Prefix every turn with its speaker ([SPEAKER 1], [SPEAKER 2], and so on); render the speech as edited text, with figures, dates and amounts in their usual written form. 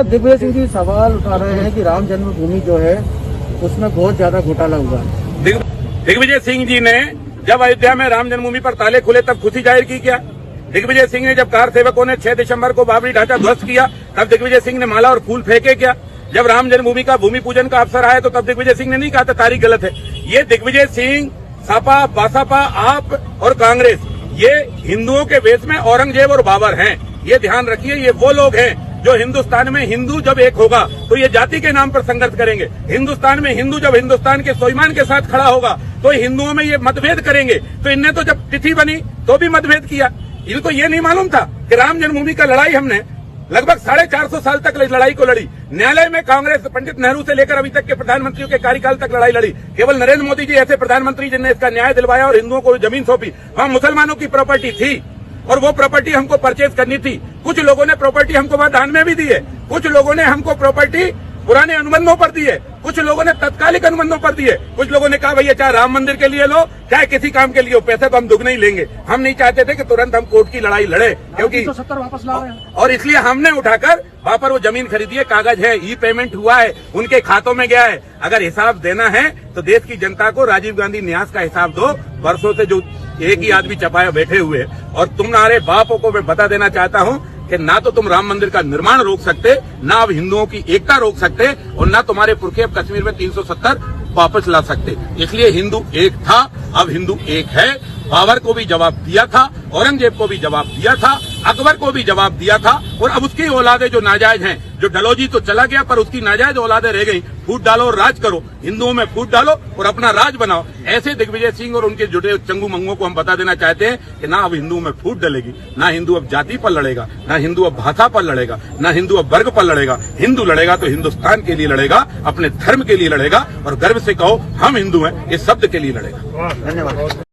[SPEAKER 1] दिग्विजय सिंह जी सवाल उठा रहे हैं कि राम जन्मभूमि जो है उसमें बहुत ज्यादा घोटाला हुआ है।
[SPEAKER 2] दिग्विजय सिंह जी ने जब अयोध्या में राम जन्मभूमि पर ताले खुले तब खुशी जाहिर की क्या? दिग्विजय सिंह ने जब कार सेवकों ने 6 दिसंबर को बाबरी ढांचा ध्वस्त किया तब दिग्विजय सिंह ने माला और फूल फेंके क्या? जब राम जन्मभूमि का भूमि पूजन का अवसर आया तो तब दिग्विजय सिंह ने नहीं कहा था तारीख गलत है। ये दिग्विजय सिंह, सपा, बसपा, आप और कांग्रेस ये हिंदुओं के वेश में औरंगजेब और बाबर हैं। ये ध्यान रखिए, ये वो लोग हैं जो हिंदुस्तान में हिंदू जब एक होगा तो ये जाति के नाम पर संघर्ष करेंगे। हिंदुस्तान में हिंदू जब हिंदुस्तान के स्वाभिमान के साथ खड़ा होगा तो हिंदुओं में ये मतभेद करेंगे। तो इनने तो जब तिथि बनी तो भी मतभेद किया। इनको ये नहीं मालूम था कि राम जन्मभूमि का लड़ाई हमने लगभग 450 साल तक लड़ाई को लड़ी। न्यायालय में कांग्रेस पंडित नेहरू से लेकर अभी तक के प्रधानमंत्रियों के कार्यकाल तक लड़ाई लड़ी। केवल नरेंद्र मोदी जी ऐसे प्रधानमंत्री जिनने इसका न्याय दिलवाया और हिंदुओं को जमीन सौंपी। वहां मुसलमानों की प्रॉपर्टी थी और वो प्रॉपर्टी हमको परचेज करनी थी। कुछ लोगों ने प्रॉपर्टी हमको वहां दान में भी दी है, कुछ लोगों ने हमको प्रॉपर्टी पुराने अनुबंधों पर दी है, कुछ लोगों ने तत्कालिक अनुबंधों पर दी है। कुछ लोगों ने कहा भैया चाहे राम मंदिर के लिए लो चाहे किसी काम के लिए हो, पैसे तो हम दुगने ही लेंगे। हम नहीं चाहते थे कि तुरंत हम कोर्ट की लड़ाई लड़े, क्योंकि
[SPEAKER 1] 170 वापस ला रहे हैं
[SPEAKER 2] और इसलिए हमने उठाकर वहां पर वो जमीन खरीदी है, कागज है, ई पेमेंट हुआ है, उनके खातों में गया है। अगर हिसाब देना है तो देश की जनता को राजीव गांधी न्यास का हिसाब दो। वर्षों से जो एक ही आदमी चपाया बैठे हुए, और तुम्हारे बापों को मैं बता देना चाहता हूं कि ना तो तुम राम मंदिर का निर्माण रोक सकते, ना अब हिंदुओं की एकता रोक सकते, और ना तुम्हारे पुरखे अब कश्मीर में 370 वापस ला सकते। इसलिए हिंदू एक था, अब हिंदू एक है। बाबर को भी जवाब दिया था, औरंगजेब को भी जवाब दिया था, अकबर को भी जवाब दिया था, और अब उसकी औलादे जो नाजायज हैं, जो डलौजी तो चला गया पर उसकी नाजायज औलादे रह गई। फूट डालो और राज करो, हिंदुओं में फूट डालो और अपना राज बनाओ। ऐसे दिग्विजय सिंह और उनके जुटे चंगू मंगों को हम बता देना चाहते हैं कि ना अब हिंदुओं में फूट डलेगी, ना हिंदू अब जाति पर लड़ेगा, ना हिंदू अब भाषा पर लड़ेगा, ना हिंदू अब वर्ग पर लड़ेगा। हिंदू लड़ेगा तो हिंदुस्तान के लिए लड़ेगा, अपने धर्म के लिए लड़ेगा, और गर्व से कहो हम हिंदू हैं इस शब्द के लिए लड़ेगा।
[SPEAKER 1] धन्यवाद।